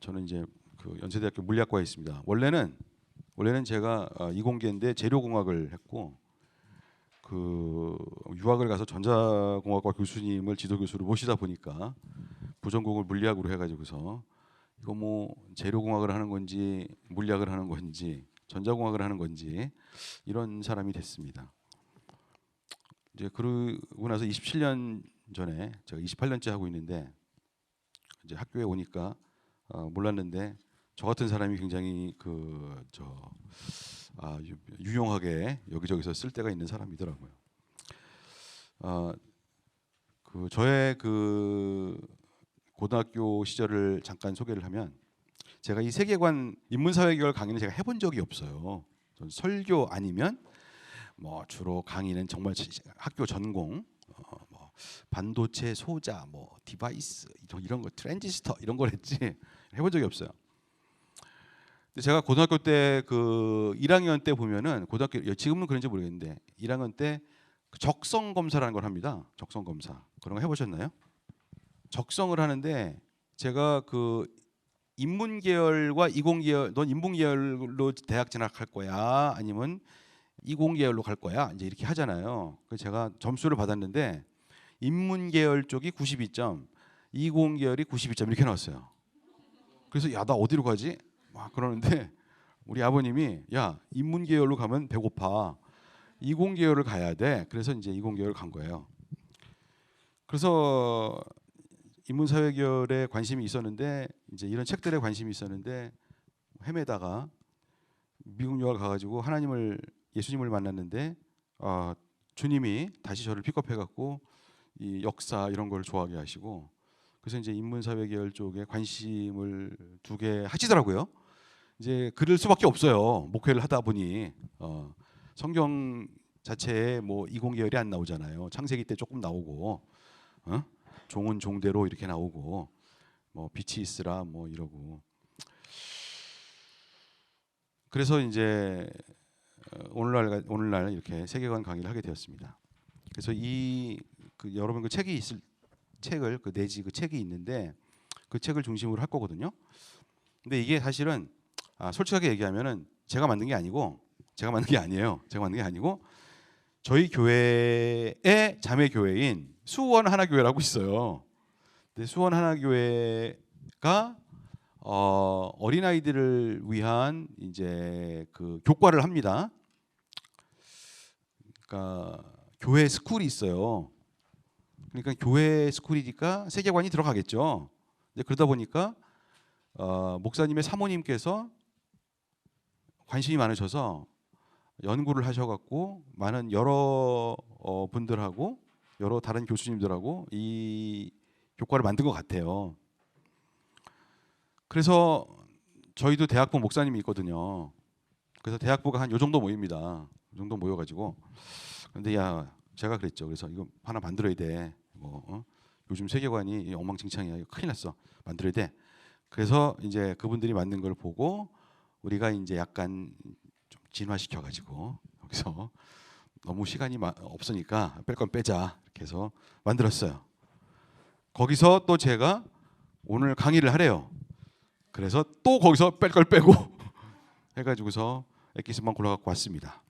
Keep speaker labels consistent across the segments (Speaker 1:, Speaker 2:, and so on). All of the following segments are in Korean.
Speaker 1: 저는 이제 그 연세대학교 물리학과에 있습니다. 원래는 제가 이공계인데 재료공학을 했고 그 유학을 가서 전자공학과 교수님을 지도 교수로 모시다 보니까 부전공을 물리학으로 해가지고서 이거 뭐 재료공학을 하는 건지 물리학을 하는 건지 전자공학을 하는 건지 이런 사람이 됐습니다. 이제 그러고 나서 27년 전에 제가 28년째 하고 있는데 이제 학교에 오니까 몰랐는데 저 같은 사람이 굉장히 유용하게 여기저기서 쓸 데가 있는 사람이더라고요. 저의 고등학교 시절을 잠깐 소개를 하면 제가 이 세계관 인문사회계열 강의는 제가 해본 적이 없어요. 전 설교 아니면 뭐 주로 강의는 정말 학교 전공 뭐 반도체 소자 뭐 디바이스 이런 거 트랜지스터 이런 걸 했지 해본 적이 없어요. 근데 제가 고등학교 때 1학년 때 보면은 고등학교 지금은 그런지 모르겠는데 1학년 때 적성 검사라는 걸 합니다. 적성 검사 그런 거 해보셨나요? 적성을 하는데 제가 인문계열과 이공계열 넌 인문계열로 대학 진학할 거야 아니면 이공계열로 갈 거야 이제 이렇게 하잖아요. 그래서 제가 점수를 받았는데 인문계열 쪽이 92점, 이공계열이 92점 이렇게 나왔어요. 그래서 야 나 어디로 가지? 막 그러는데 우리 아버님이 야 인문계열로 가면 배고파. 이공계열을 가야 돼. 그래서 이제 이공계열 간 거예요. 그래서 인문사회계열에 관심이 있었는데 이제 이런 책들에 관심이 있었는데 헤매다가 미국 유학을 가가지고 예수님을 만났는데 주님이 다시 저를 픽업해갖고 이 역사 이런 걸 좋아하게 하시고 그래서 이제 인문사회계열 쪽에 관심을 두게 하시더라고요. 이제 그럴 수밖에 없어요. 목회를 하다 보니 성경 자체에 뭐 이공계열이 안 나오잖아요. 창세기 때 조금 나오고 종은 종대로 이렇게 나오고 뭐 빛이 있으라 뭐 이러고 그래서 이제 오늘날 이렇게 세계관 강의를 하게 되었습니다. 그래서 여러분 책을 내지 책이 있는데 그 책을 중심으로 할 거거든요. 근데 이게 사실은 솔직하게 얘기하면은 제가 만든 게 아니에요. 제가 만든 게 아니고 저희 교회의 자매 교회인 수원 하나교회라고 있어요. 근데 수원 하나교회가 어린아이들을 위한 이제 교과를 합니다. 그러니까 교회 스쿨이 있어요. 그러니까 교회 스쿨이니까 세계관이 들어가겠죠. 그러다 보니까 목사님의 사모님께서 관심이 많으셔서 연구를 하셔갖고 많은 여러 분들하고 여러 다른 교수님들하고 이 교과를 만든 것 같아요. 그래서 저희도 대학부 목사님이 있거든요. 그래서 대학부가 한 요 정도 모입니다. 요 정도 모여가지고 근데 제가 그랬죠. 그래서 이거 하나 만들어야 돼. 요즘 세계관이 엉망진창이야. 이거 큰일 났어. 만들어야 돼. 그래서 이제 그분들이 만든 걸 보고 우리가 이제 약간 좀 진화시켜가지고 여기서 너무 시간이 없으니까 뺄 건 빼자 이렇게 해서 만들었어요. 거기서 또 제가 오늘 강의를 하래요. 그래서 또 거기서 뺄 걸 빼고 해가지고서 엑기스만 골라갖고 왔습니다.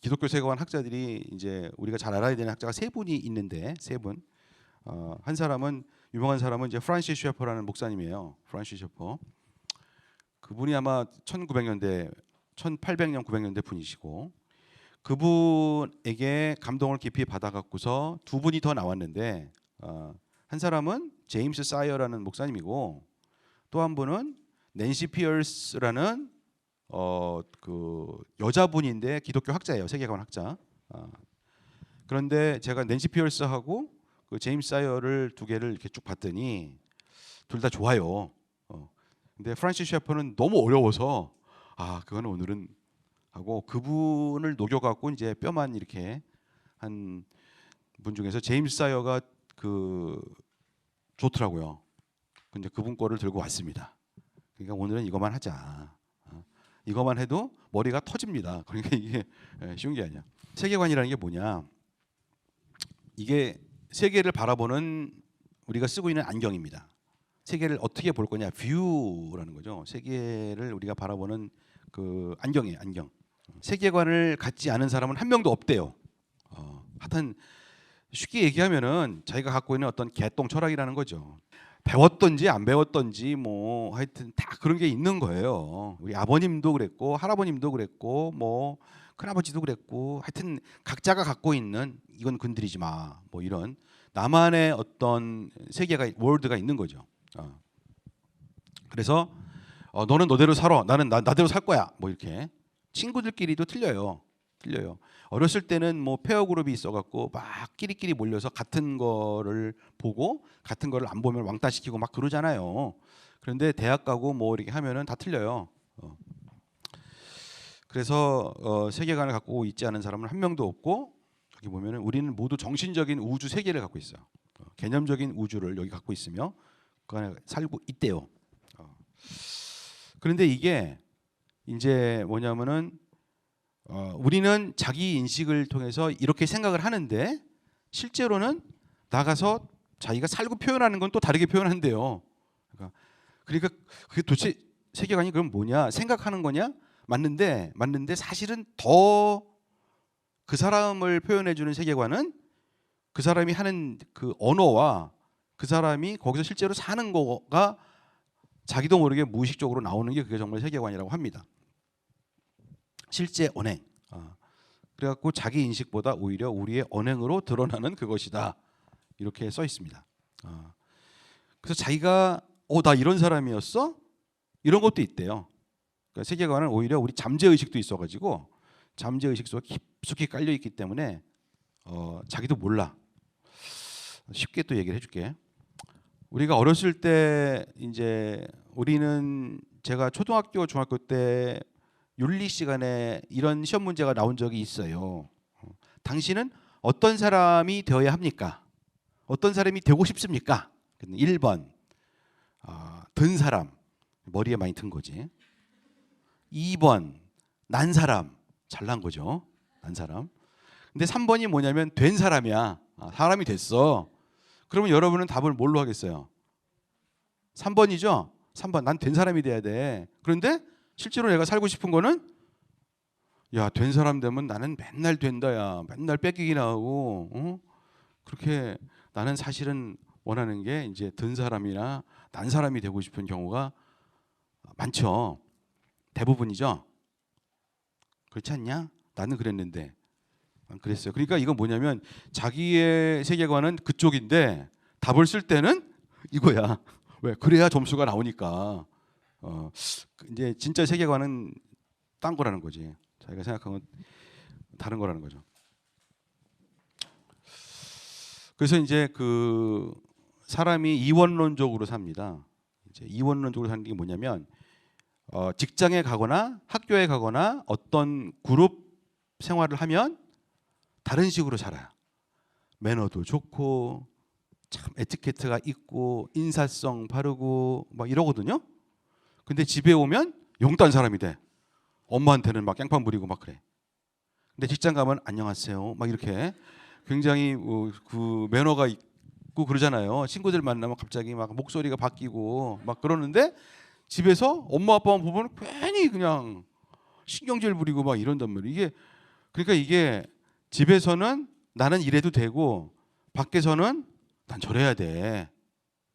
Speaker 1: 기독교 세계관 학자들이 이제 우리가 잘 알아야 되는 학자가 세 분이 있는데 세 분. 한 사람은 유명한 사람은 이제 프란시스 셰퍼라는 목사님이에요. 프란시스 셰퍼. 그분이 아마 1800년 900년대 분이시고 그분에게 감동을 깊이 받아갖고서 두 분이 더 나왔는데 한 사람은 제임스 사이어라는 목사님이고 또 한 분은 낸시 피어스라는 여자분인데 기독교 학자예요. 세계관 학자. 그런데 제가 낸시 피어스하고 제임스 사이어를 두 개를 이렇게 쭉 봤더니 둘 다 좋아요. 근데 프란시스 셰퍼는 너무 어려워서 그거는 오늘은 하고 그분을 녹여갖고 이제 뼈만 이렇게 한 분 중에서 제임스 사이어가 좋더라고요. 근데 그분 거를 들고 왔습니다. 그러니까 오늘은 이것만 하자. 이것만 해도 머리가 터집니다. 그러니까 이게 쉬운 게 아니야. 세계관이라는 게 뭐냐? 이게 세계를 바라보는 우리가 쓰고 있는 안경입니다. 세계를 어떻게 볼 거냐, 뷰라는 거죠. 세계를 우리가 바라보는 그 안경이에요, 안경. 세계관을 갖지 않은 사람은 한 명도 없대요. 하여튼 쉽게 얘기하면은 자기가 갖고 있는 어떤 개똥 철학이라는 거죠. 배웠던지 안 배웠던지 뭐 하여튼 다 그런 게 있는 거예요. 우리 아버님도 그랬고 할아버님도 그랬고 뭐 큰아버지도 그랬고 하여튼 각자가 갖고 있는 이건 건드리지 마 뭐 이런 나만의 어떤 세계가 월드가 있는 거죠. 그래서 너는 너대로 살아, 나는 나대로 살 거야 뭐 이렇게. 친구들끼리도 틀려요. 어렸을 때는 뭐 페어 그룹이 있어갖고 막 끼리끼리 몰려서 같은 거를 보고 같은 거를 안 보면 왕따시키고 막 그러잖아요. 그런데 대학 가고 뭐 이렇게 하면은 다 틀려요. 그래서 세계관을 갖고 있지 않은 사람은 한 명도 없고, 여기 보면은 우리는 모두 정신적인 우주 세계를 갖고 있어요. 개념적인 우주를 여기 갖고 있으며 그 안에 살고 있대요. 그런데 이게 이제 뭐냐면은 우리는 자기 인식을 통해서 이렇게 생각을 하는데 실제로는 나가서 자기가 살고 표현하는 건 또 다르게 표현한대요. 그러니까 그게 도대체 세계관이 그럼 뭐냐? 생각하는 거냐? 맞는데 사실은 더 그 사람을 표현해 주는 세계관은 그 사람이 하는 그 언어와 그 사람이 거기서 실제로 사는 거가 자기도 모르게 무의식적으로 나오는 게 그게 정말 세계관이라고 합니다. 실제 언행. 그래갖고 자기 인식보다 오히려 우리의 언행으로 드러나는 그것이다. 이렇게 써 있습니다. 그래서 자기가 나 이런 사람이었어? 이런 것도 있대요. 그러니까 세계관은 오히려 우리 잠재의식도 있어가지고 잠재의식 속에 깊숙이 깔려 있기 때문에 자기도 몰라. 쉽게 또 얘기를 해줄게. 우리가 어렸을 때 이제 우리는 제가 초등학교 중학교 때 윤리 시간에 이런 시험 문제가 나온 적이 있어요. 당신은 어떤 사람이 되어야 합니까? 어떤 사람이 되고 싶습니까? 1번 든 사람, 머리에 많이 든 거지. 2번 난 사람, 잘난 거죠. 난 사람. 근데 3번이 뭐냐면 된 사람이야. 사람이 됐어. 그러면 여러분은 답을 뭘로 하겠어요? 3번이죠. 3번 난 된 사람이 돼야 돼. 그런데 실제로 내가 살고 싶은 거는 된 사람 되면 나는 맨날 된다야. 맨날 뺏기기나 하고 그렇게 나는 사실은 원하는 게 이제 든 사람이나 난 사람이 되고 싶은 경우가 많죠. 대부분이죠. 그렇지 않냐? 나는 그랬는데 그랬어요. 그러니까 이건 뭐냐면 자기의 세계관은 그쪽인데 답을 쓸 때는 이거야. 왜? 그래야 점수가 나오니까. 이제 진짜 세계관은 딴 거라는 거지. 자기가 생각한 건 다른 거라는 거죠. 그래서 이제 그 사람이 이원론적으로 삽니다. 이제 이원론적으로 사는 게 뭐냐면 직장에 가거나 학교에 가거나 어떤 그룹 생활을 하면 다른 식으로 살아요. 매너도 좋고 참 에티켓트가 있고 인사성 바르고 막 이러거든요. 근데 집에 오면 용단 사람이 돼. 엄마한테는 막 깽판 부리고 막 그래. 근데 직장 가면 안녕하세요 막 이렇게 굉장히 그 매너가 있고 그러잖아요. 친구들 만나면 갑자기 막 목소리가 바뀌고 막 그러는데 집에서 엄마 아빠만 보면 괜히 그냥 신경질 부리고 막 이런단 말이에요. 그러니까 이게 집에서는 나는 이래도 되고 밖에서는 난 저래야 돼.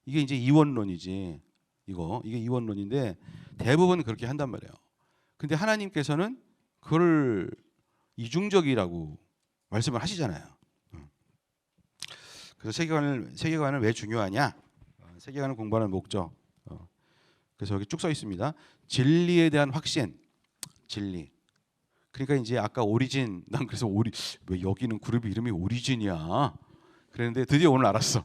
Speaker 1: 이게 이제 이원론이지. 이게 이원론인데 대부분 그렇게 한단 말이에요. 근데 하나님께서는 그걸 이중적이라고 말씀을 하시잖아요. 그래서 세계관을 왜 중요하냐? 세계관을 공부하는 목적. 그래서 여기 쭉 써 있습니다. 진리에 대한 확신. 진리. 그러니까 이제 아까 오리진, 난 그래서 왜 여기는 그룹 이름이 오리진이야? 그랬는데 드디어 오늘 알았어.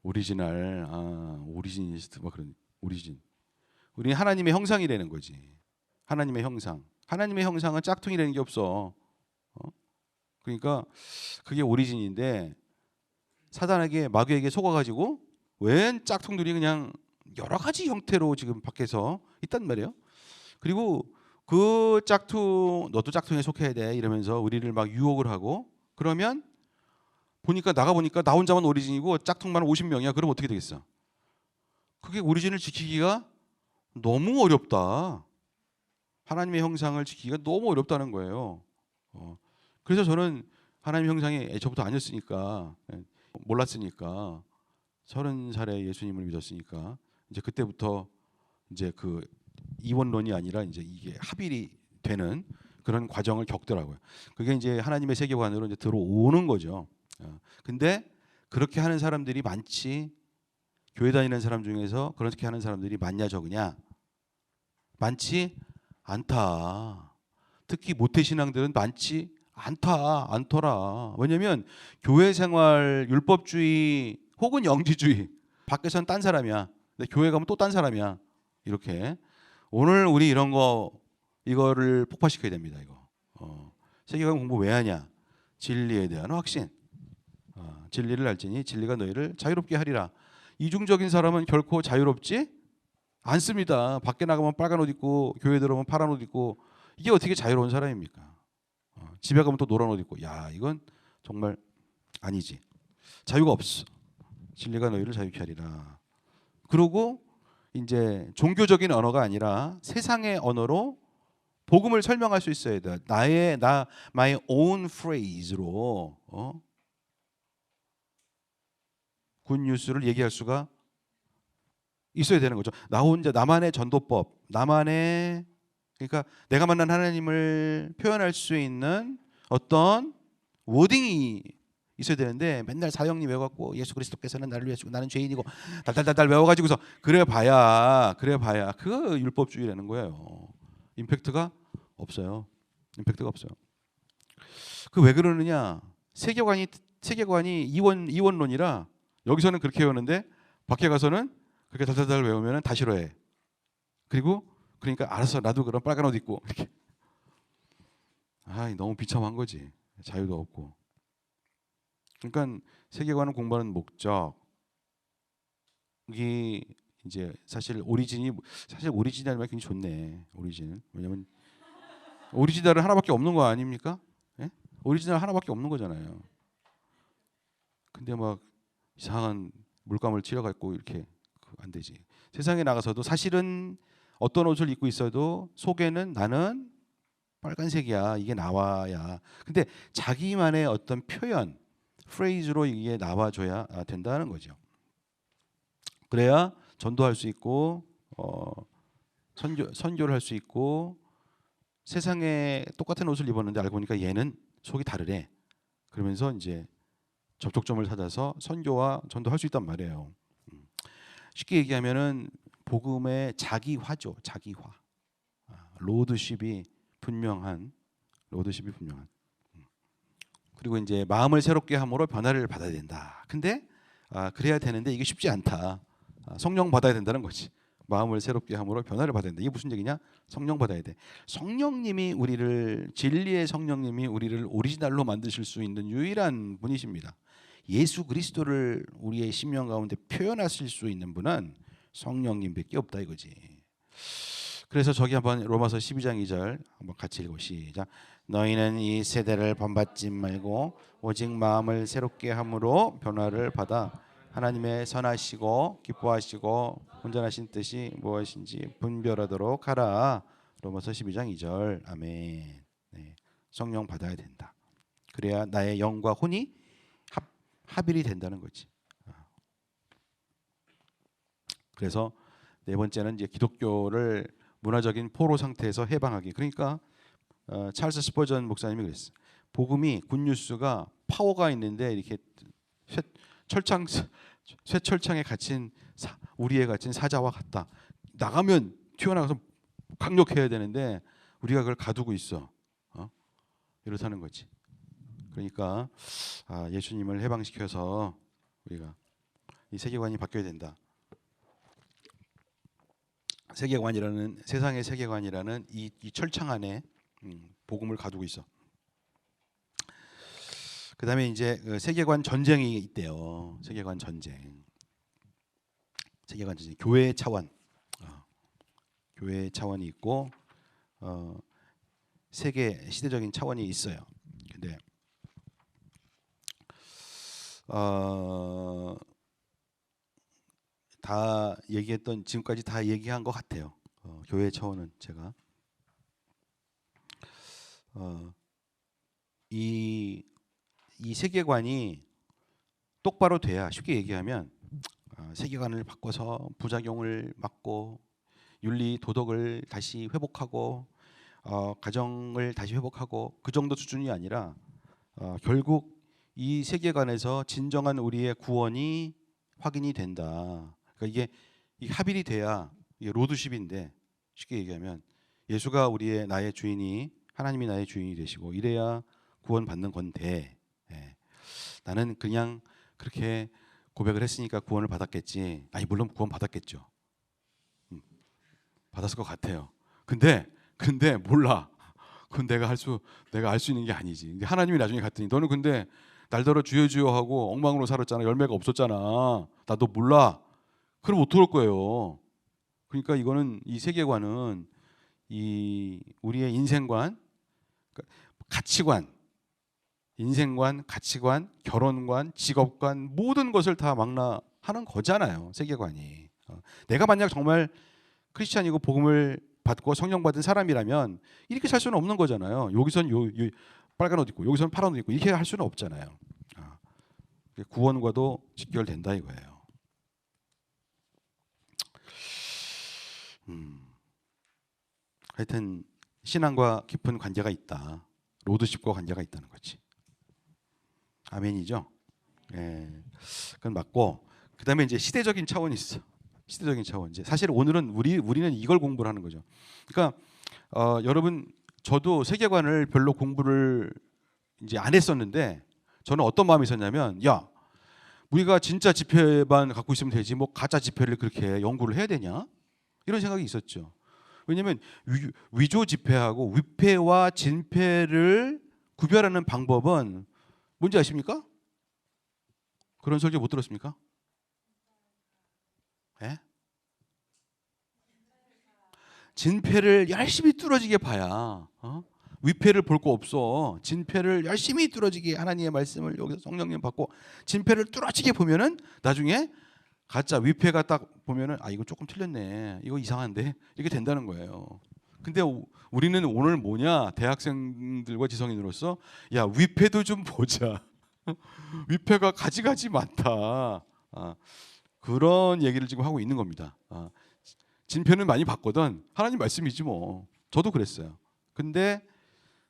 Speaker 1: 오리지널, 오리지니스트, 뭐 그런 오리진. 우리 하나님의 형상이라는 거지. 하나님의 형상. 하나님의 형상은 짝퉁이라는 게 없어. 그러니까 그게 오리진인데 사단에게 마귀에게 속아가지고 웬 짝퉁들이 그냥 여러 가지 형태로 지금 밖에서 있단 말이에요. 그리고 그 짝퉁 너도 짝퉁에 속해야 돼 이러면서 우리를 막 유혹을 하고 그러면 보니까 나가 보니까 나 혼자만 오리진이고 짝퉁만 50명이야. 그럼 어떻게 되겠어? 그게 오리진을 지키기가 너무 어렵다. 하나님의 형상을 지키기가 너무 어렵다는 거예요. 그래서 저는 하나님의 형상이 애초부터 아니었으니까, 몰랐으니까, 30살에 예수님을 믿었으니까 이제 그때부터 이제 그 이원론이 아니라 이제 이게 합일이 되는 그런 과정을 겪더라고요. 그게 이제 하나님의 세계관으로 이제 들어오는 거죠. 근데 그렇게 하는 사람들이 많지, 교회 다니는 사람 중에서 그렇게 하는 사람들이 많냐 적으냐? 많지 않다. 특히 모태신앙들은 많지 않더라. 왜냐하면 교회 생활 율법주의 혹은 영지주의, 밖에서는 딴 사람이야. 근데 교회 가면 또 딴 사람이야. 이렇게 오늘 우리 이런 거 이거를 폭파시켜야 됩니다. 이거 세계관 공부 왜 하냐? 진리에 대한 확신. 진리를 알지니 진리가 너희를 자유롭게 하리라. 이중적인 사람은 결코 자유롭지 않습니다. 밖에 나가면 빨간 옷 입고 교회 들어오면 파란 옷 입고 이게 어떻게 자유로운 사람입니까? 집에 가면 또 노란 옷 입고 야 이건 정말 아니지. 자유가 없어. 진리가 너희를 자유케 하리라. 그리고 이제 종교적인 언어가 아니라 세상의 언어로 복음을 설명할 수 있어야 돼. my own phrase로 굿뉴스를 얘기할 수가 있어야 되는 거죠. 나 혼자 나만의 전도법, 나만의 그러니까 내가 만난 하나님을 표현할 수 있는 어떤 워딩이 있어야 되는데 맨날 사형리 외워갖고 예수 그리스도께서는 나를 위해 주고 나는 죄인이고 달달달달 외워가지고서 그래봐야 그 율법주의라는 거예요. 임팩트가 없어요. 임팩트가 없어요. 그 왜 그러느냐? 세계관이 이원론이라 여기서는 그렇게 외우는데 밖에 가서는 그렇게 달달달 외우면 다 싫어해. 그리고 그러니까 알았어 나도 그럼 빨간 옷 입고 이렇게. 너무 비참한 거지. 자유도 없고. 그러니까 세계관을 공부하는 목적이 이제 사실 오리지널 말 굉장히 좋네. 오리진. 왜냐면 오리지널은 하나밖에 없는 거 아닙니까? 예? 오리지널 하나밖에 없는 거잖아요. 근데 막 이상한 물감을 칠해갖고 이렇게 안 되지. 세상에 나가서도 사실은 어떤 옷을 입고 있어도 속에는 나는 빨간색이야. 이게 나와야. 근데 자기만의 어떤 표현, 프레이즈로 이게 나와줘야 된다는 거죠. 그래야 전도할 수 있고 선교를 할 수 있고 세상에 똑같은 옷을 입었는데 알고 보니까 얘는 속이 다르네. 그러면서 이제 접촉점을 찾아서 선교와 전도할 수 있단 말이에요. 쉽게 얘기하면은 복음의 자기화죠. 자기화. 로드십이 분명한. 그리고 이제 마음을 새롭게 함으로 변화를 받아야 된다. 근데 그래야 되는데 이게 쉽지 않다. 성령 받아야 된다는 거지. 마음을 새롭게 함으로 변화를 받아야 된다. 이게 무슨 얘기냐? 성령 받아야 돼. 진리의 성령님이 우리를 오리지널로 만드실 수 있는 유일한 분이십니다. 예수 그리스도를 우리의 심령 가운데 표현하실 수 있는 분은 성령님밖에 없다 이거지. 그래서 저기 한번 로마서 12장 2절 한번 같이 읽어 시작. 너희는 이 세대를 본받지 말고 오직 마음을 새롭게 함으로 변화를 받아 하나님의 선하시고 기뻐하시고 온전하신 뜻이 무엇인지 분별하도록 하라. 로마서 12장 2절. 아멘. 네. 성령 받아야 된다. 그래야 나의 영과 혼이 합일이 된다는 거지. 그래서 네 번째는 이제 기독교를 문화적인 포로 상태에서 해방하기. 그러니까 찰스 스퍼전 목사님이 그랬어. 복음이 굿뉴스가 파워가 있는데 이렇게 쇠철창에 갇힌 우리에 갇힌 사자와 같다. 나가면 튀어나가서 강력해야 되는데 우리가 그걸 가두고 있어. 이렇다는 거지. 그러니까 예수님을 해방시켜서 우리가 이 세계관이 바뀌어야 된다. 세계관이라는 세상의 세계관이라는 이 철창 안에 복음을 가두고 있어. 그다음에 이제 세계관 전쟁이 있대요. 세계관 전쟁. 교회 차원. 교회 차원이 있고 세계 시대적인 차원이 있어요. 근데 어, 다 얘기했던 지금까지 다 얘기한 것 같아요. 교회 차원은 제가 이 세계관이 똑바로 돼야 쉽게 얘기하면 세계관을 바꿔서 부작용을 막고 윤리 도덕을 다시 회복하고 가정을 다시 회복하고 그 정도 수준이 아니라 결국 이 세계관에서 진정한 우리의 구원이 확인이 된다. 그러니까 이게 합일이 돼야 이게 로드십인데 쉽게 얘기하면 예수가 우리의 나의 주인이 하나님이 나의 주인이 되시고 이래야 구원받는 건데 나는 그냥 그렇게 고백을 했으니까 구원을 받았겠지. 아니 물론 구원 받았겠죠. 받았을 것 같아요. 근데 몰라. 그건 내가 알 수 있는 게 아니지. 근데 하나님이 나중에 갔더니 너는 근데 날더러 주여 주여 하고 엉망으로 살았잖아. 열매가 없었잖아. 나 너 몰라. 그럼 못 들을 거예요. 그러니까 이거는 이 세계관은 이 우리의 인생관, 가치관, 인생관, 가치관, 결혼관, 직업관 모든 것을 다 망라하는 거잖아요. 세계관이. 내가 만약 정말 크리스찬이고 복음을 받고 성령 받은 사람이라면 이렇게 살 수는 없는 거잖아요. 여기선 요 빨간 옷 입고 여기선 파란 옷 입고 이렇게 할 수는 없잖아요. 구원과도 직결된다 이거예요. 하여튼 신앙과 깊은 관계가 있다. 로드십과 관계가 있다는 거지. 아멘이죠. 예, 그건 맞고 그다음에 이제 시대적인 차원이 있어. 시대적인 차원. 이제 사실 오늘은 우리는 이걸 공부를 하는 거죠. 그러니까 여러분 저도 세계관을 별로 공부를 이제 안 했었는데 저는 어떤 마음이 있었냐면 야 우리가 진짜 지폐만 갖고 있으면 되지 뭐 가짜 지폐를 그렇게 연구를 해야 되냐 이런 생각이 있었죠. 왜냐하면 위조 지폐하고 위폐와 진폐를 구별하는 방법은 뭔지 아십니까? 그런 설교 못 들었습니까? 예? 진폐를 열심히 뚫어지게 봐야 위패를 볼 거 없어. 진폐를 열심히 뚫어지게 하나님의 말씀을 여기서 성령님 받고 진폐를 뚫어지게 보면은 나중에 가짜 위패가 딱 보면은 이거 조금 틀렸네. 이거 이상한데 이렇게 된다는 거예요. 근데 우리는 오늘 뭐냐 대학생들과 지성인으로서 야 위패도 좀 보자. 위패가 가지가지 많다. 그런 얘기를 지금 하고 있는 겁니다. 진표는 많이 봤거든. 하나님 말씀이지 뭐. 저도 그랬어요. 근데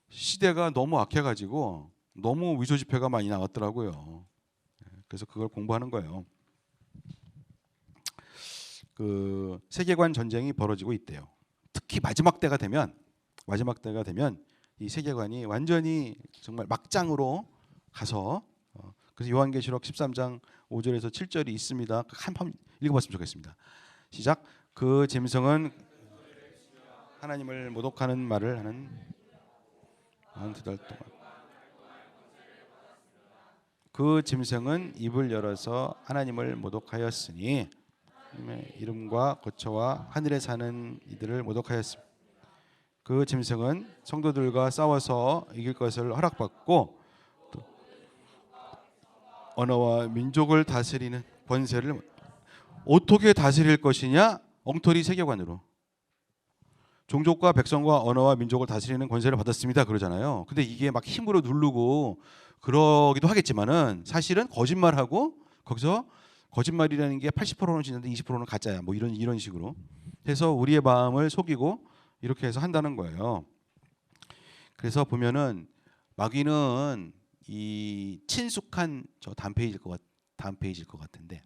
Speaker 1: 시대가 너무 악해가지고 너무 위조 지폐가 많이 나왔더라고요. 그래서 그걸 공부하는 거예요. 그 세계관 전쟁이 벌어지고 있대요. 특히 마지막 때가 되면 이 세계관이 완전히 정말 막장으로 가서 그래서 요한계시록 13장 5절에서 7절이 있습니다. 한번 읽어봤으면 좋겠습니다. 시작. 그 짐승은 하나님을 모독하는 말을 하는 2달 동안 그 짐승은 입을 열어서 하나님을 모독하였으니 하나님의 이름과 거처와 하늘에 사는 이들을 모독하였습니다. 그 짐승은 성도들과 싸워서 이길 것을 허락받고 또 언어와 민족을 다스리는 권세를 어떻게 다스릴 것이냐? 엉터리 세계관으로. 종족과 백성과 언어와 민족을 다스리는 권세를 받았습니다. 그러잖아요. 근데 이게 막 힘으로 누르고 그러기도 하겠지만은 사실은 거짓말하고 거기서 거짓말이라는 게 80%는 진짜인데 20%는 가짜야. 뭐 이런 식으로 해서 우리의 마음을 속이고 이렇게 해서 한다는 거예요. 그래서 보면은 마귀는 이 친숙한 다음 페이지일 것 같은데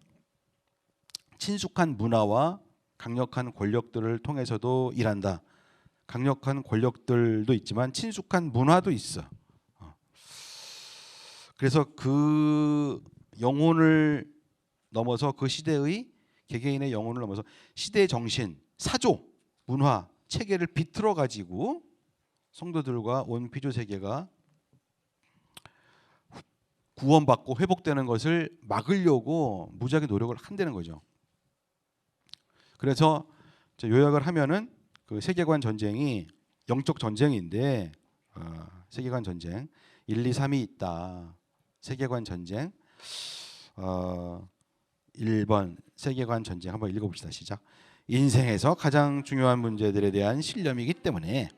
Speaker 1: 친숙한 문화와 강력한 권력들을 통해서도 일한다. 강력한 권력들도 있지만 친숙한 문화도 있어. 그래서 그 영혼을 넘어서 그 시대의 개개인의 영혼을 넘어서 시대 정신, 사조, 문화, 체계를 비틀어 가지고 성도들과 온 피조 세계가 구원받고 회복되는 것을 막으려고 무지하게 노력을 한다는 거죠. 그래서 요약을 하면은 그 세계관 전쟁이 영적 전쟁인데 세계관 전쟁 1, 2, 3이 있다. 세계관 전쟁 1번 세계관 전쟁 한번 읽어봅시다. 시작. 인생에서 가장 중요한 문제들에 대한 신념이기 때문에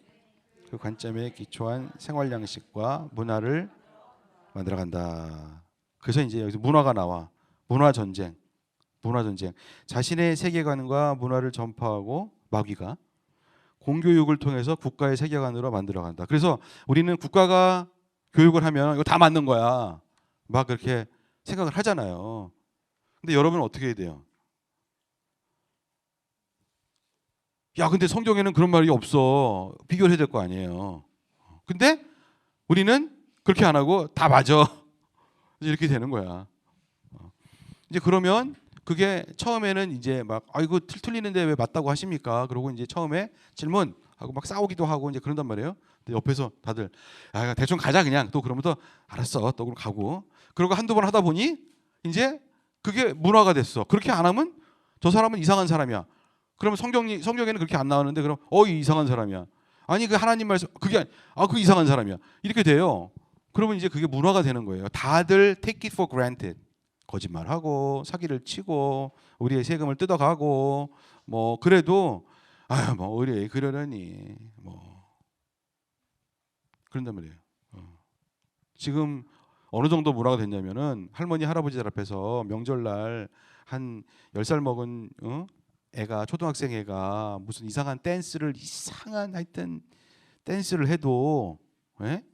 Speaker 1: 그 관점에 기초한 생활 양식과 문화를 만들어간다. 그래서 이제 여기서 문화가 나와. 문화 전쟁. 자신의 세계관과 문화를 전파하고 마귀가 공교육을 통해서 국가의 세계관으로 만들어간다. 그래서 우리는 국가가 교육을 하면 이거 다 맞는 거야. 막 그렇게 생각을 하잖아요. 근데 여러분은 어떻게 해야 돼요? 야, 근데 성경에는 그런 말이 없어. 비교를 해야 될 거 아니에요. 근데 우리는 그렇게 안 하고 다 맞아. 이렇게 되는 거야. 이제 그러면 그게 처음에는 이제 막 아이고 틀리는데 왜 맞다고 하십니까? 그러고 이제 처음에 질문하고 막 싸우기도 하고 이제 그런단 말이에요. 근데 옆에서 다들 아 대충 가자 그냥 또 그러면서 알았어 또 그럼 가고 그러고 한두 번 하다 보니 이제 그게 문화가 됐어. 그렇게 안 하면 저 사람은 이상한 사람이야. 그러면 성경에는 그렇게 안 나오는데 그럼 이 이상한 사람이야. 아니 그 하나님 말씀 그게 그 이상한 사람이야. 이렇게 돼요. 그러면 이제 그게 문화가 되는 거예요. 다들 take it for granted. 거짓말하고 사기를 치고 우리의 세금을 뜯어가고 뭐 그래도 아유 뭐 우리 그러려니 뭐 그런단 말이에요. 지금 어느 정도 문화가 됐냐면은 할머니 할아버지들 앞에서 명절날 한 10살 먹은 애가 초등학생 애가 무슨 이상한 이상한 하여튼 댄스를 해도 예?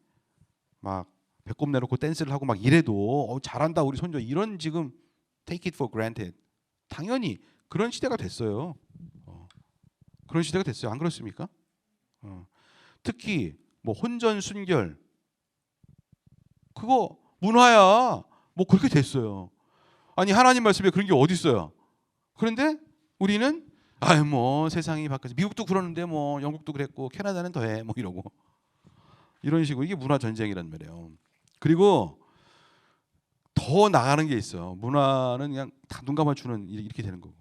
Speaker 1: 막 배꼽 내놓고 댄스를 하고 막 이래도 잘한다 우리 손주 이런 지금 take it for granted 당연히 그런 시대가 됐어요. 그런 시대가 됐어요. 안 그렇습니까? 특히 뭐 혼전 순결 그거 문화야. 뭐 그렇게 됐어요. 아니 하나님 말씀에 그런 게 어디 있어요? 그런데 우리는 아유 뭐 세상이 바뀌어서 미국도 그러는데 뭐 영국도 그랬고 캐나다는 더해 뭐 이러고 이런 식으로 이게 문화 전쟁이란 말이에요. 그리고 더 나가는 게 있어요. 문화는 그냥 다 눈 감아주는 이렇게 되는 거고.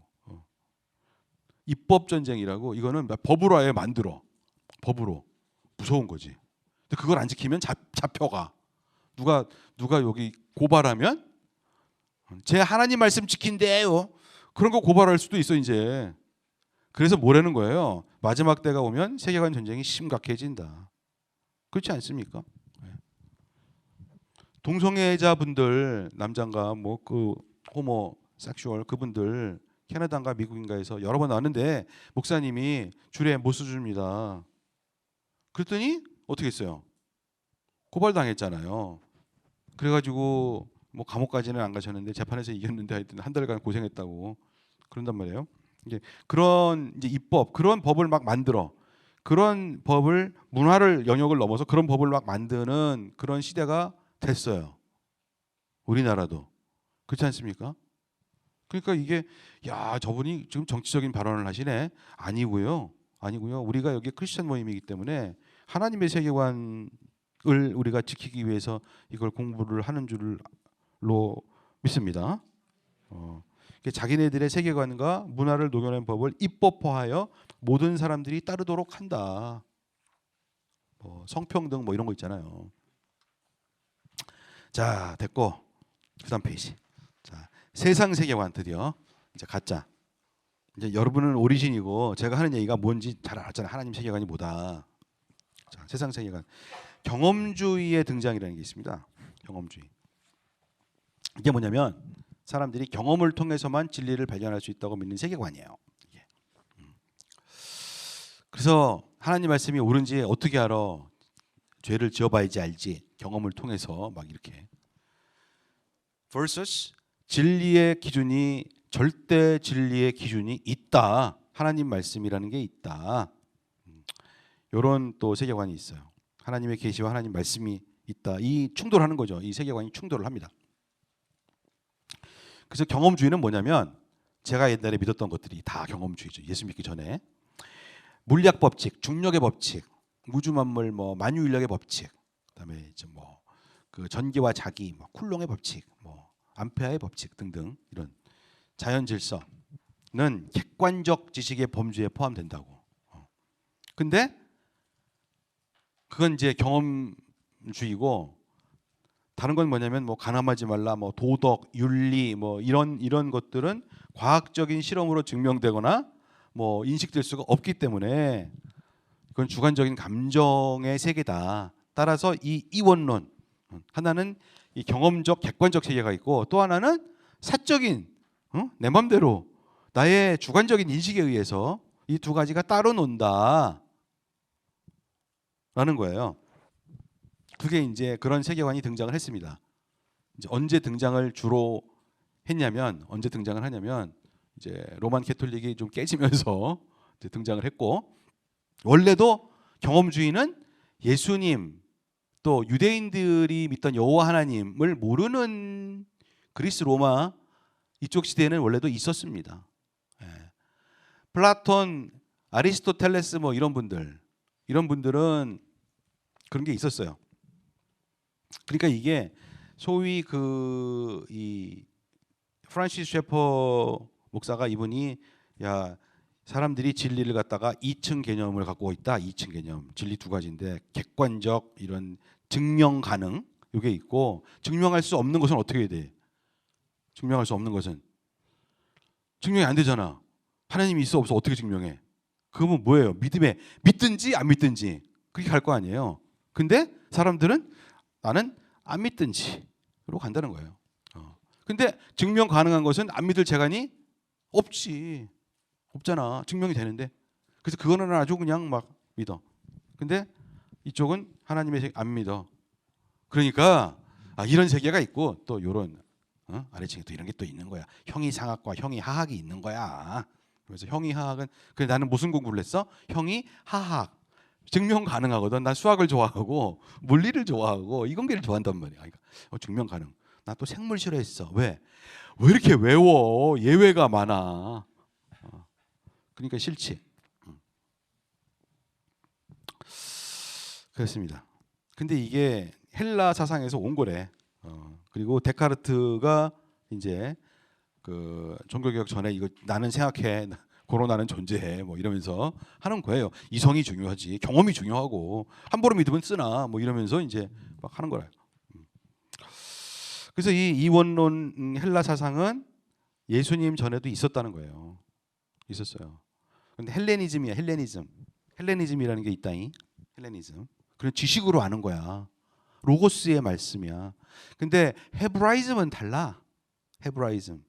Speaker 1: 입법 전쟁이라고 이거는 법으로 아예 만들어. 법으로 무서운 거지. 근데 그걸 안 지키면 잡혀가. 누가 여기 고발하면 제 하나님 말씀 지킨대요. 그런 거 고발할 수도 있어 이제. 그래서 뭐라는 거예요? 마지막 때가 오면 세계관 전쟁이 심각해진다. 그렇지 않습니까? 동성애자분들 남자인가 뭐 그 호모 섹슈얼 그분들 캐나다인가 미국인가에서 여러 번 왔는데 목사님이 줄에 못 서줍니다. 그랬더니 어떻게 했어요? 고발당했잖아요. 그래가지고 뭐 감옥까지는 안 가셨는데 재판에서 이겼는데 하여튼 한 달간 고생했다고 그런단 말이에요. 이제 그런 이제 입법 그런 법을 막 만들어 그런 법을 문화를 영역을 넘어서 그런 법을 막 만드는 그런 시대가 됐어요. 우리나라도 그렇지 않습니까? 그러니까 이게 야 저분이 지금 정치적인 발언을 하시네 아니고요. 우리가 여기 크리스천 모임이기 때문에 하나님의 세계관을 우리가 지키기 위해서 이걸 공부를 하는 줄로 믿습니다. 자기네들의 세계관과 문화를 녹여낸 법을 입법화하여 모든 사람들이 따르도록 한다. 뭐 성평등 뭐 이런 거 있잖아요. 자 됐고 그다음 페이지. 자 세상 세계관 드디어 이제 가짜. 이제 여러분은 오리진이고 제가 하는 얘기가 뭔지 잘 알았잖아요. 하나님 세계관이 뭐다. 자 세상 세계관. 경험주의의 등장이라는 게 있습니다. 경험주의. 이게 뭐냐면 사람들이 경험을 통해서만 진리를 발견할 수 있다고 믿는 세계관이에요. 이게. 그래서 하나님 말씀이 옳은지 어떻게 알아? 죄를 지어봐야지 알지. 경험을 통해서 막 이렇게. versus 진리의 기준이 절대 진리의 기준이 있다. 하나님 말씀이라는 게 있다. 이런 또 세계관이 있어요. 하나님의 계시와 하나님 말씀이 있다. 이 충돌하는 거죠. 이 세계관이 충돌을 합니다. 그래서 경험주의는 뭐냐면 제가 옛날에 믿었던 것들이 다 경험주의죠. 예수 믿기 전에 물리학 법칙, 중력의 법칙, 우주 만물, 뭐 만유인력의 법칙, 그다음에 이제 뭐 그 전기와 자기, 뭐 쿨롱의 법칙, 뭐 암페아의 법칙 등등 이런 자연 질서는 객관적 지식의 범주에 포함된다고. 근데 그건 이제 경험주의고 다른 건 뭐냐면 뭐 가늠하지 말라, 뭐 도덕, 윤리, 뭐 이런 것들은 과학적인 실험으로 증명되거나 뭐 인식될 수가 없기 때문에 그건 주관적인 감정의 세계다. 따라서 이 이원론 하나는 이 경험적 객관적 세계가 있고 또 하나는 사적인 내 맘대로 나의 주관적인 인식에 의해서 이 두 가지가 따로 논다라는 거예요. 그게 이제 그런 세계관이 등장을 했습니다. 이제 언제 등장을 주로 했냐면 언제 등장을 하냐면 이제 로만 캐톨릭이 좀 깨지면서 이제 등장을 했고 원래도 경험주의는 예수님 또 유대인들이 믿던 여호와 하나님을 모르는 그리스 로마 이쪽 시대에는 원래도 있었습니다. 예. 플라톤, 아리스토텔레스 뭐 이런 분들은 그런 게 있었어요. 그러니까 이게 소위 이 프란시스 셰퍼 목사가 이분이 야 사람들이 진리를 갖다가 2층 개념을 갖고 있다. 2층 개념. 진리 두 가지인데 객관적 이런 증명 가능 이게 있고 증명할 수 없는 것은 어떻게 해야 돼? 증명할 수 없는 것은 증명이 안 되잖아. 하나님이 있어 없어 어떻게 증명해? 그러면 뭐예요? 믿든지 안 믿든지 그렇게 갈 거 아니에요. 근데 사람들은 나는 안 믿든지로 간다는 거예요. 근데 증명 가능한 것은 안 믿을 재간이 없잖아. 증명이 되는데. 그래서 그거는 아주 그냥 막 믿어. 근데 이쪽은 하나님의 안 믿어. 그러니까 이런 세계가 있고 또 이런 아래층에 또 이런 게 또 있는 거야. 형이상학과 형이하학이 있는 거야. 그래서 형이하학은 그래 나는 무슨 공부를 했어? 형이하학. 증명 가능하거든. 난 수학을 좋아하고 물리를 좋아하고 이공계를 좋아한단 말이야. 그러니까 증명 가능. 나 또 생물 싫어했어. 왜 이렇게 외워? 예외가 많아. 그러니까 싫지. 그렇습니다. 근데 이게 헬라 사상에서 온 거래. 그리고 데카르트가 이제 그 종교개혁 전에 이거 나는 생각해. 코로나는 존재해. 뭐 이러면서 하는 거예요. 이성이 중요하지. 경험이 중요하고 함부로 믿으면 쓰나 뭐 이러면서 이제 막 하는 거예요. 그래서 이 이원론 헬라 사상은 예수님 전에도 있었다는 거예요. 있었어요. 근데 헬레니즘이야. 헬레니즘이라는 게 있다잉. 헬레니즘. 그런 지식으로 아는 거야. 로고스의 말씀이야. 근데 헤브라이즘은 달라. 헤브라이즘은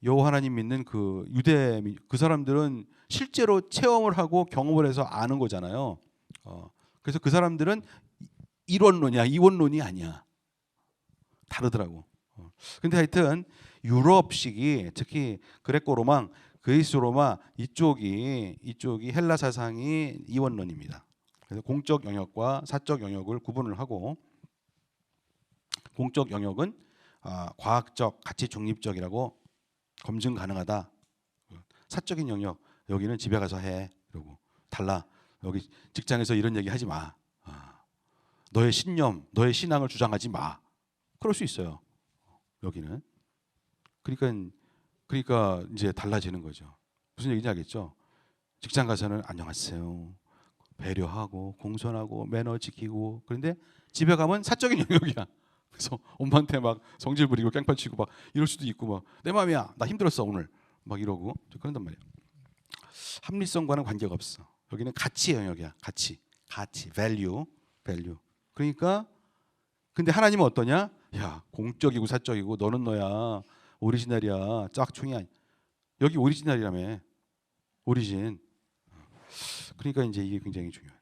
Speaker 1: 여호와 하나님 믿는 그 유대 그 사람들은 실제로 체험을 하고 경험을 해서 아는 거잖아요. 그래서 그 사람들은 이원론이야, 이원론이 아니야. 다르더라고. 근데 하여튼 유럽식이 특히 그레코 로마, 그리스 로마 이쪽이 헬라 사상이 이원론입니다. 그래서 공적 영역과 사적 영역을 구분을 하고 공적 영역은 과학적, 가치 중립적이라고 검증 가능하다. 사적인 영역 여기는 집에 가서 해. 이러고 달라. 여기 직장에서 이런 얘기 하지 마. 너의 신념, 너의 신앙을 주장하지 마. 그럴 수 있어요. 여기는. 그러니까 이제 달라지는 거죠. 무슨 얘기인지 알겠죠? 직장 가서는 안녕하세요. 배려하고 공손하고 매너 지키고 그런데 집에 가면 사적인 영역이야. 그래서 엄마한테 막 성질 부리고 깽판 치고 막 이럴 수도 있고 막 내 맘이야. 나 힘들었어 오늘. 막 이러고 그런단 말이야. 합리성과는 관계가 없어. 여기는 가치 영역이야. 가치, value. 그러니까 근데 하나님은 어떠냐? 야 공적이고 사적이고 너는 너야 오리지널이야 짝퉁이야. 여기 오리지널이라며. 오리진. 그러니까 이제 이게 굉장히 중요해.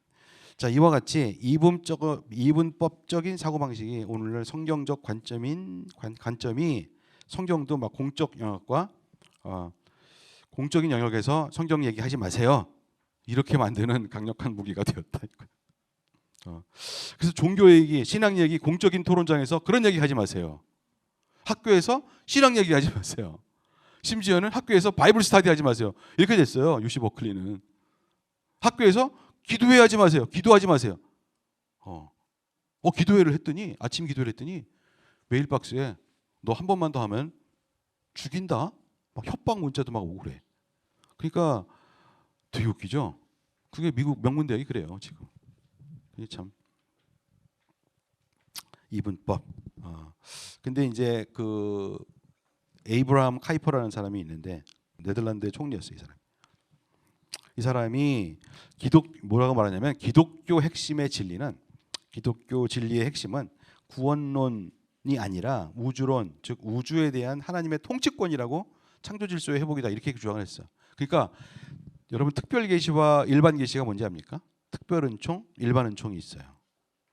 Speaker 1: 자 이와 같이 이분법적인 사고 방식이 오늘날 성경적 관점이 성경도 막 공적 영역과 공적인 영역에서 성경 얘기하지 마세요. 이렇게 만드는 강력한 무기가 되었다. 그래서 종교 얘기, 신앙 얘기, 공적인 토론장에서 그런 얘기 하지 마세요. 학교에서 신앙 얘기 하지 마세요. 심지어는 학교에서 바이블 스터디 하지 마세요. 이렇게 됐어요. UC 버클리는. 학교에서 기도하지 마세요. 기도회를 했더니 아침 기도회를 했더니 메일 박스에 너 한 번만 더 하면 죽인다. 막 협박 문자도 막 오고 그래. 그러니까 되게 웃기죠. 그게 미국 명문대학이 그래요 지금. 이게 참 이분법. 근데 이제 그 에이브라함 카이퍼라는 사람이 있는데 네덜란드의 총리였어요. 이 사람이 뭐라고 말하냐면 기독교 핵심의 진리는 기독교 진리의 핵심은 구원론이 아니라 우주론, 즉 우주에 대한 하나님의 통치권이라고 창조 질서의 회복이다 이렇게 주장을 했어요. 그러니까 여러분 특별 계시와 일반 계시가 뭔지 압니까? 특별 은총, 일반 은총이 있어요.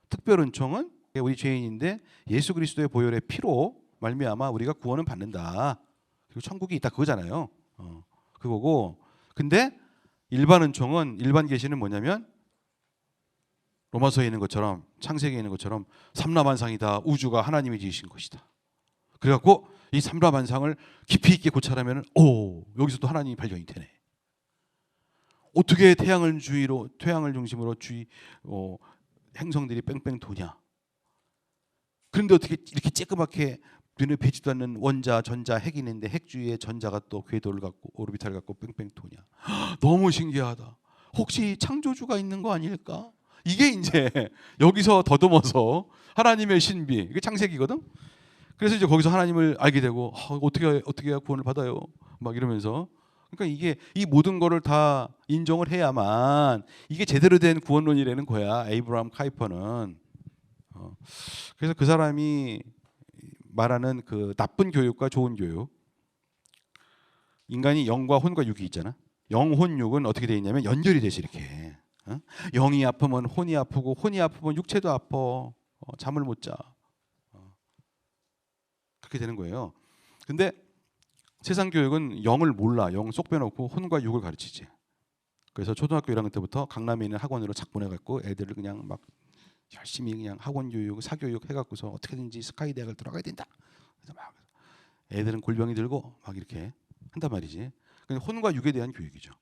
Speaker 1: 특별 은총은 우리 죄인인데 예수 그리스도의 보혈의 피로 말미암아 우리가 구원을 받는다. 그리고 천국이 있다 그거잖아요. 그거고. 근데 일반 은총은 일반 계시는 뭐냐면 로마서에 있는 것처럼 창세기에 있는 것처럼 삼라만상이다. 우주가 하나님이 지으신 것이다. 그래갖고 이 삼라만상을 깊이 있게 고찰하면 여기서 또 하나님이 발견이 되네. 어떻게 태양을 중심으로 행성들이 뺑뺑 도냐. 그런데 어떻게 이렇게 쬐끄맣게 눈에 뵈지도 않는 원자, 전자, 핵이 있는데 핵 주위에 전자가 또 궤도를 갖고 오르비탈을 갖고 뺑뺑 도냐. 너무 신기하다. 혹시 창조주가 있는 거 아닐까? 이게 이제 여기서 더듬어서 하나님의 신비, 이게 창세기거든. 그래서 이제 거기서 하나님을 알게 되고 어떻게 해야 구원을 받아요? 막 이러면서. 그러니까 이게 이 모든 거를 다 인정을 해야만 이게 제대로 된 구원론이라는 거야. 에이브라함 카이퍼는. 그래서 그 사람이 말하는 그 나쁜 교육과 좋은 교육. 인간이 영과 혼과 육이 있잖아. 영, 혼, 육은 어떻게 돼 있냐면 연결이 돼서 이렇게. 영이 아프면 혼이 아프고 혼이 아프면 육체도 아파. 잠을 못 자. 그렇게 되는 거예요. 근데 세상 교육은 영을 몰라. 영 쏙 빼놓고 혼과 육을 가르치지. 그래서 초등학교 1학년 때부터 강남에 있는 학원으로 착 보내갖고 애들을 그냥 막 열심히 그냥 학원 교육, 사교육 해갖고서 어떻게든지 스카이 대학을 들어가야 된다. 그래서 막 애들은 골병이 들고 막 이렇게 한단 말이지. 근데 혼과 육에 대한 교육이죠.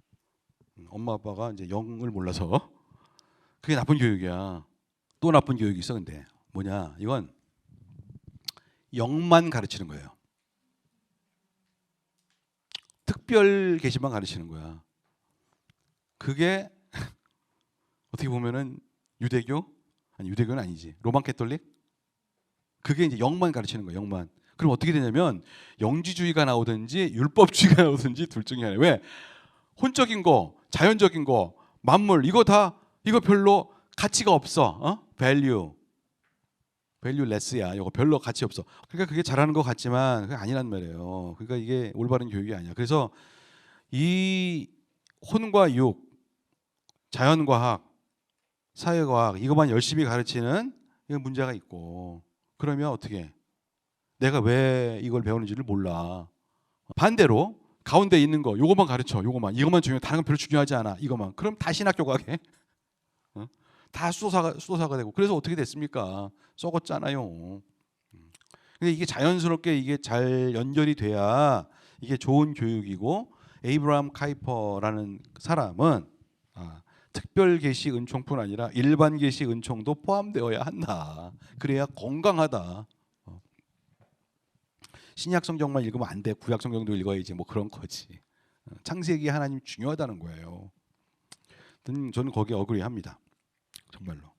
Speaker 1: 엄마 아빠가 이제 영을 몰라서 그게 나쁜 교육이야. 또 나쁜 교육이 있어. 근데 뭐냐? 이건 영만 가르치는 거예요. 특별 계시만 가르치는 거야. 그게 어떻게 보면은 유대교는 아니지. 로만 캐톨릭? 그게 이제 영만 가르치는 거예요. 영만. 그럼 어떻게 되냐면 영지주의가 나오든지 율법주의가 나오든지 둘 중에 하나. 왜? 혼적인 거, 자연적인 거, 만물 이거 별로 가치가 없어. 밸류레스야. 이거 별로 가치 없어. 그러니까 그게 잘하는 것 같지만 그게 아니란 말이에요. 그러니까 이게 올바른 교육이 아니야. 그래서 이 혼과 육, 자연과학, 사회과학 이것만 열심히 가르치는 이거 문제가 있고 그러면 어떻게? 내가 왜 이걸 배우는지를 몰라. 반대로 가운데 있는 거 요것만 가르쳐. 이것만 중요해. 다른 건 별로 중요하지 않아. 이것만. 그럼 다 신학교 가게. 다 수도사가 되고. 그래서 어떻게 됐습니까? 썩었잖아요. 근데 이게 자연스럽게 이게 잘 연결이 돼야 이게 좋은 교육이고 에이브라함 카이퍼라는 사람은 특별 계시 은총뿐 아니라 일반 계시 은총도 포함되어야 한다. 그래야 건강하다. 신약 성경만 읽으면 안 돼. 구약 성경도 읽어야지. 뭐 그런 거지. 창세기 하나님 중요하다는 거예요. 저는 거기에 어그리합니다. 정말로.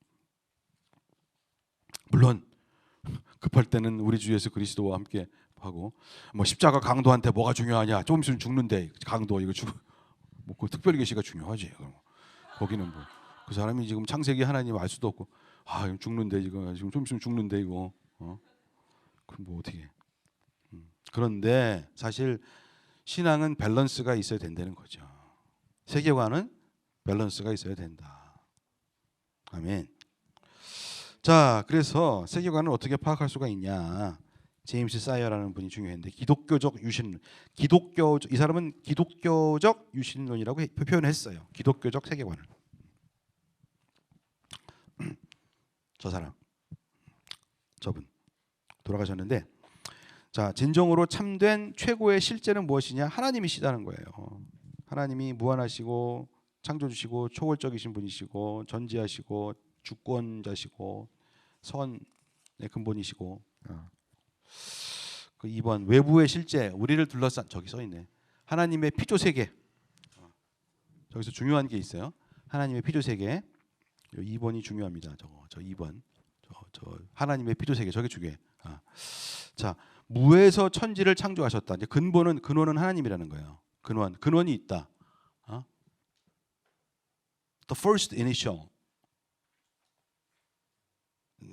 Speaker 1: 물론 급할 때는 우리 주 예수 그리스도와 함께 하고 뭐 십자가 강도한테 뭐가 중요하냐? 좀 있으면 죽는데 강도 이거 그 특별 계시가 중요하지. 거기는 뭐 그 사람이 지금 창세기 하나님 알 수도 없고 죽는데 이거 지금 좀 있으면 죽는데 이거 그럼 뭐 어떻게? 그런데 사실 신앙은 밸런스가 있어야 된다는 거죠. 세계관은 밸런스가 있어야 된다. 아멘. 자, 그래서 세계관을 어떻게 파악할 수가 있냐? 제임스 사이어라는 분이 중요했는데 이 사람은 기독교적 유신론이라고 표현했어요. 기독교적 세계관을. 저분 돌아가셨는데 자, 진정으로 참된 최고의 실제는 무엇이냐? 하나님이시다는 거예요. 하나님이 무한하시고 창조주시고 초월적이신 분이시고 전지하시고 주권자시고 선의 근본이시고 그 2번 외부의 실제 우리를 둘러싼 저기 써 있네. 하나님의 피조 세계. 저기서 중요한 게 있어요. 하나님의 피조 세계. 2번이 중요합니다. 저 2번. 저 하나님의 피조세계 저게 중요해. 자, 무에서 천지를 창조하셨다. 이제 근원은 하나님이라는 거예요. 근원이 있다. The first initial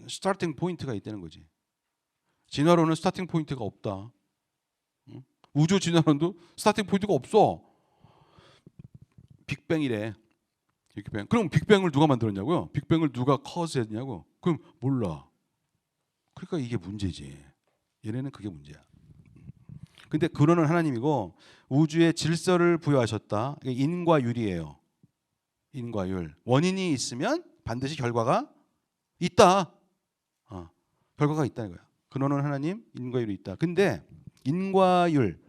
Speaker 1: 스타팅 포인트가 있다는 거지. 진화론은 스타팅 포인트가 없다. 우주 진화론도 스타팅 포인트가 없어. 빅뱅이래. 빅뱅. 그럼 빅뱅을 누가 만들었냐고요? 빅뱅을 누가 커즈했냐고? 그럼 몰라. 그러니까 이게 문제지. 얘네는 그게 문제야. 근데 근원은 하나님이고 우주에 질서를 부여하셨다. 이게 인과율이에요. 인과율. 원인이 있으면 반드시 결과가 있다. 결과가 있다는 거야. 근원은 하나님, 인과율이 있다. 근데 인과율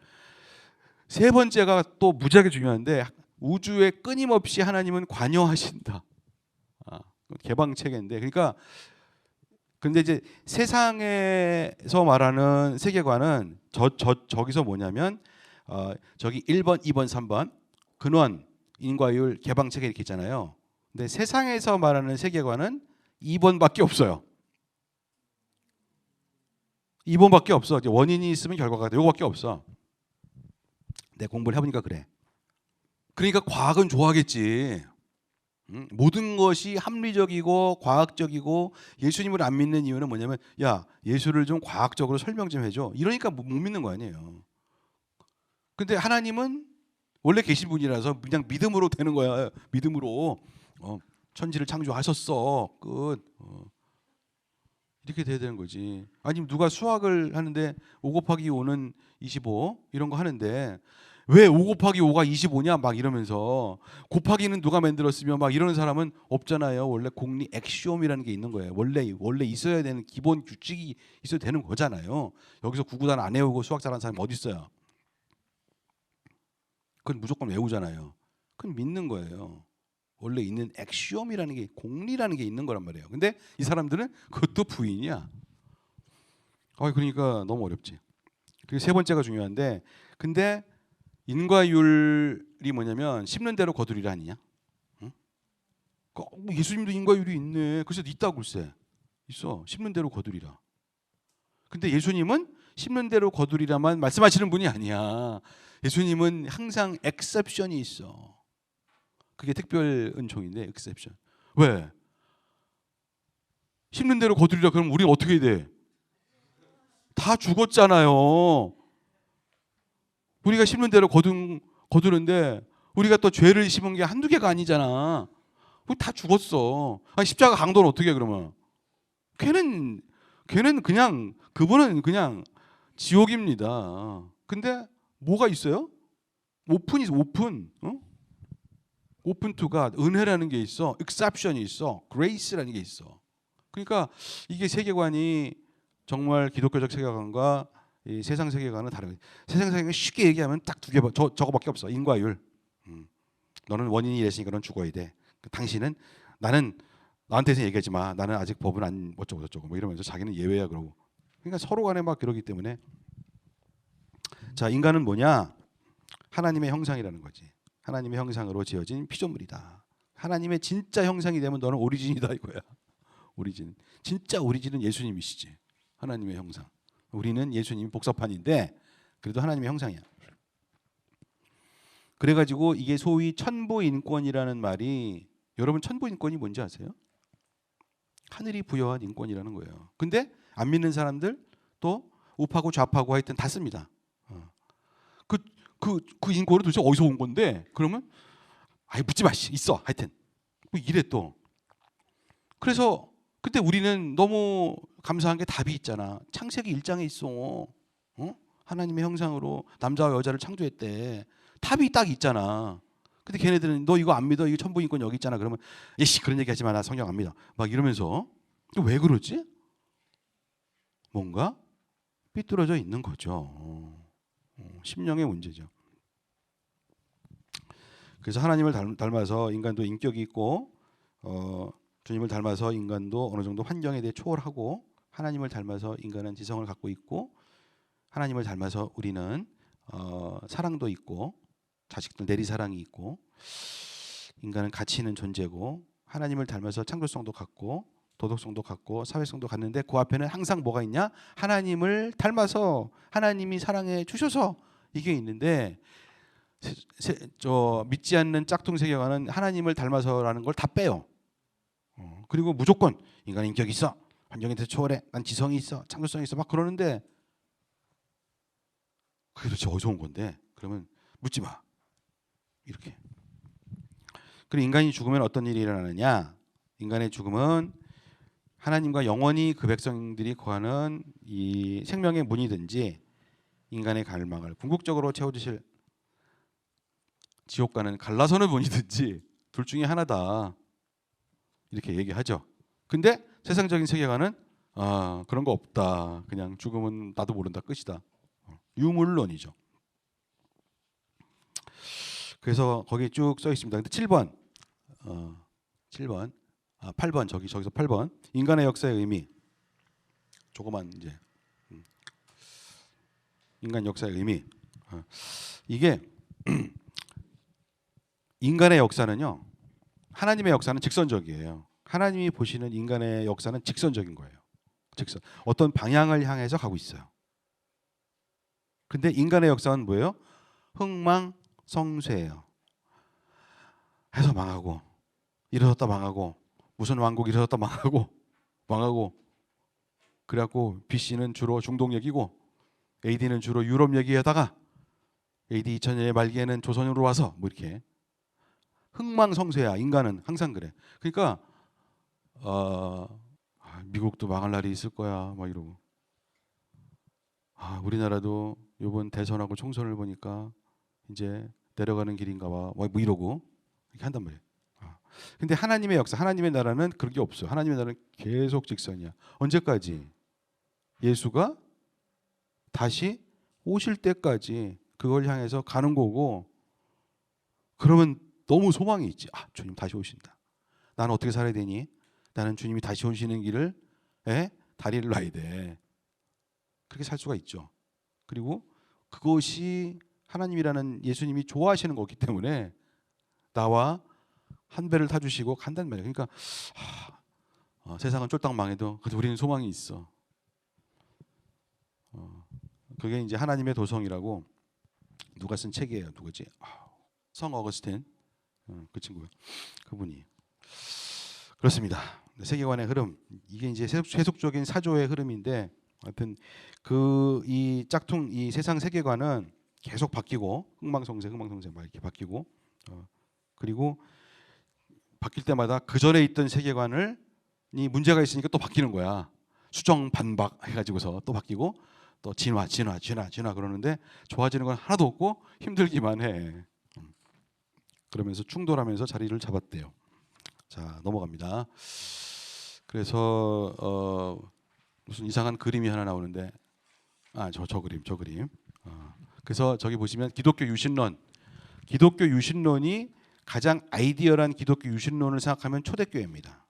Speaker 1: 세 번째가 또 무지하게 중요한데 우주에 끊임없이 하나님은 관여하신다. 개방 체계인데 그러니까 근데 이제 세상에서 말하는 세계관은 저기서 뭐냐면 저기 1번, 2번, 3번 근원, 인과율, 개방 체계 이렇게 있잖아요. 근데 세상에서 말하는 세계관은 2번밖에 없어요. 2번밖에 없어. 원인이 있으면 결과가 돼. 이거밖에 없어. 내 공부를 해보니까 그래. 그러니까 과학은 좋아하겠지. 모든 것이 합리적이고 과학적이고 예수님을 안 믿는 이유는 뭐냐면 야 예수를 좀 과학적으로 설명 좀 해줘. 이러니까 못 믿는 거 아니에요. 근데 하나님은 원래 계신 분이라서 그냥 믿음으로 되는 거야. 믿음으로 천지를 창조하셨어. 끝. 이렇게 돼야 되는 거지. 아니면 누가 수학을 하는데 5 곱하기 5는 25 이런 거 하는데 왜 5 곱하기 5가 25냐 막 이러면서 곱하기는 누가 만들었으며 막 이러는 사람은 없잖아요. 원래 공리 엑시옴이라는 게 있는 거예요. 원래 있어야 되는 기본 규칙이 있어야 되는 거잖아요. 여기서 구구단 안 외우고 수학 잘하는 사람이 어디 있어요? 그건 무조건 외우잖아요. 그건 믿는 거예요. 원래 있는 엑시옴이라는 게 공리라는 게 있는 거란 말이에요. 근데 이 사람들은 그것도 부인이야. 그러니까 너무 어렵지. 그리고 세 번째가 중요한데 근데 인과율이 뭐냐면 심는 대로 거두리라 아니냐? 응? 예수님도 인과율이 있네. 그래서 있다고 글쎄. 있어. 심는 대로 거두리라. 근데 예수님은 심는 대로 거두리라만 말씀하시는 분이 아니야. 예수님은 항상 엑셉션이 있어. 그게 특별 은총인데 엑셉션. 왜? 심는 대로 거두리라 그러면 우리 어떻게 돼? 다 죽었잖아요. 우리가 심는 대로 거두는데 우리가 또 죄를 심은 게 한두 개가 아니잖아. 우리 다 죽었어. 십자가 강도는 어떻게 해 그러면? 걔는 그냥 그분은 그냥 지옥입니다. 근데 뭐가 있어요? 오픈. 오픈 투가 은혜라는 게 있어. exception이 있어. grace라는 게 있어. 그러니까 이게 세계관이 정말 기독교적 세계관과 이 세상 세계관은 다른 거예요. 세상 세계관 쉽게 얘기하면 딱 두 개, 저거밖에 없어. 인과율. 너는 원인이 이랬으니까 넌 죽어야 돼. 당신은 나한테서 얘기하지 마. 나는 아직 법은 안 어쩌고 저쩌고 뭐 이러면서 자기는 예외야 그러고. 그러니까 서로 간에 막 그러기 때문에 자 인간은 뭐냐? 하나님의 형상이라는 거지. 하나님의 형상으로 지어진 피조물이다. 하나님의 진짜 형상이 되면 너는 오리진이다 이거야. 오리진. 진짜 오리진은 예수님이시지. 하나님의 형상. 우리는 예수님 복사판인데 그래도 하나님의 형상이야. 그래가지고 이게 소위 천부인권이라는 말이 여러분 천부인권이 뭔지 아세요? 하늘이 부여한 인권이라는 거예요. 근데 안 믿는 사람들 또 우파고 좌파고 하여튼 다 씁니다. 그 인권은 도대체 어디서 온 건데? 그러면 묻지 마. 있어. 하여튼 뭐 이래 또. 그래서 그때 우리는 너무 감사한 게 답이 있잖아. 창세기 1장에 있어. 하나님의 형상으로 남자와 여자를 창조했대. 답이 딱 있잖아. 근데 걔네들은 너 이거 안 믿어? 이거 천부인권 여기 있잖아. 그러면 예씨 그런 얘기 하지 마. 나 성경 안 믿어. 막 이러면서 왜 그러지? 뭔가 삐뚤어져 있는 거죠. 심령의 문제죠. 그래서 하나님을 닮아서 인간도 인격이 있고 주님을 닮아서 인간도 어느 정도 환경에 대해 초월하고 하나님을 닮아서 인간은 지성을 갖고 있고 하나님을 닮아서 우리는 사랑도 있고 자식들 내리사랑이 있고 인간은 가치 있는 존재고 하나님을 닮아서 창조성도 갖고 도덕성도 갖고 사회성도 갖는데 그 앞에는 항상 뭐가 있냐? 하나님을 닮아서 하나님이 사랑해 주셔서 이게 있는데 저 믿지 않는 짝퉁 세계관은 하나님을 닮아서라는 걸 다 빼요. 그리고 무조건 인간 인격이 있어, 환경에 대해서 초월해, 난 지성이 있어, 창조성이 있어 막 그러는데 그게 도대체 어디서 온 건데? 그러면 묻지 마. 이렇게. 그리고 인간이 죽으면 어떤 일이 일어나느냐? 인간의 죽음은 하나님과 영원히 그 백성들이 거하는 이 생명의 문이든지 인간의 갈망을 궁극적으로 채워주실 지옥 가는 갈라서는 문이든지 둘 중에 하나다. 이렇게 얘기하죠. 근데 세상적인 세계관은 그런 거 없다. 그냥 죽음은 나도 모른다. 끝이다. 유물론이죠. 그래서 거기에 쭉 써 있습니다. 근데 7번, 8번 저기서 8번 인간의 역사의 의미. 조그만 이제 인간 역사의 의미. 이게 인간의 역사는요. 하나님의 역사는 직선적이에요. 하나님이 보시는 인간의 역사는 직선적인 거예요. 직선. 어떤 방향을 향해서 가고 있어요. 근데 인간의 역사는 뭐예요? 흥망성쇠예요. 해서 망하고 일어섰다 망하고 무슨 왕국 일어섰다 망하고 그래갖고 BC는 주로 중동 얘기고 AD는 주로 유럽 얘기하다가 AD 2000년의 말기에는 조선으로 와서 뭐 이렇게 흥망성쇠야. 인간은 항상 그래. 그러니까 미국도 망할 날이 있을 거야 막 이러고 우리나라도 이번 대선하고 총선을 보니까 이제 내려가는 길인가 봐 뭐 이러고 이렇게 한단 말이에요. 근데 하나님의 역사, 하나님의 나라는 그런 게 없어요. 하나님의 나라는 계속 직선이야. 언제까지? 예수가 다시 오실 때까지 그걸 향해서 가는 거고. 그러면 너무 소망이 있지. 주님 다시 오신다. 나는 어떻게 살아야 되니? 나는 주님이 다시 오시는 길을 다리를 놔야 돼. 그렇게 살 수가 있죠. 그리고 그것이 하나님이라는 예수님이 좋아하시는 거기 때문에 나와 한 배를 타주시고 간단 말이에요. 그러니까 세상은 쫄딱 망해도 그래도 우리는 소망이 있어. 그게 이제 하나님의 도성이라고 누가 쓴 책이에요. 누구지? 성 어거스틴 그 친구요. 그분이 그렇습니다. 세계관의 흐름 이게 이제 세속적인 사조의 흐름인데 하여튼 이 짝퉁 이 세상 세계관은 계속 바뀌고 흥망성쇠 막 이렇게 바뀌고 그리고 바뀔 때마다 그 전에 있던 세계관이 문제가 있으니까 또 바뀌는 거야. 수정 반박 해가지고서 또 바뀌고 또 진화 그러는데 좋아지는 건 하나도 없고 힘들기만 해. 그러면서 충돌하면서 자리를 잡았대요. 자 넘어갑니다. 그래서 무슨 이상한 그림이 하나 나오는데 저 그림 그래서 저기 보시면 기독교 유신론이 가장 아이디어란 기독교 유신론을 생각하면 초대교회입니다.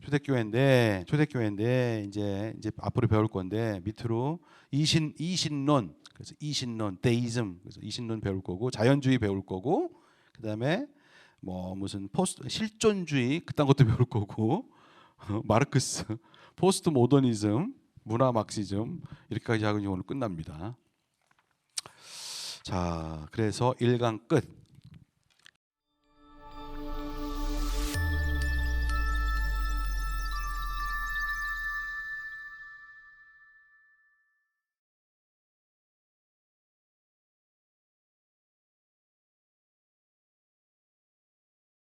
Speaker 1: 초대교회인데 이제 앞으로 배울 건데 밑으로 이신론 그래서 이신론 데이즘 그래서 이신론 배울 거고 자연주의 배울 거고 그다음에 뭐 무슨 실존주의 그딴 것도 배울 거고 마르크스 포스트 모더니즘 문화 막시즘 이렇게까지 하고 오늘 끝납니다. 자 그래서 1강 끝.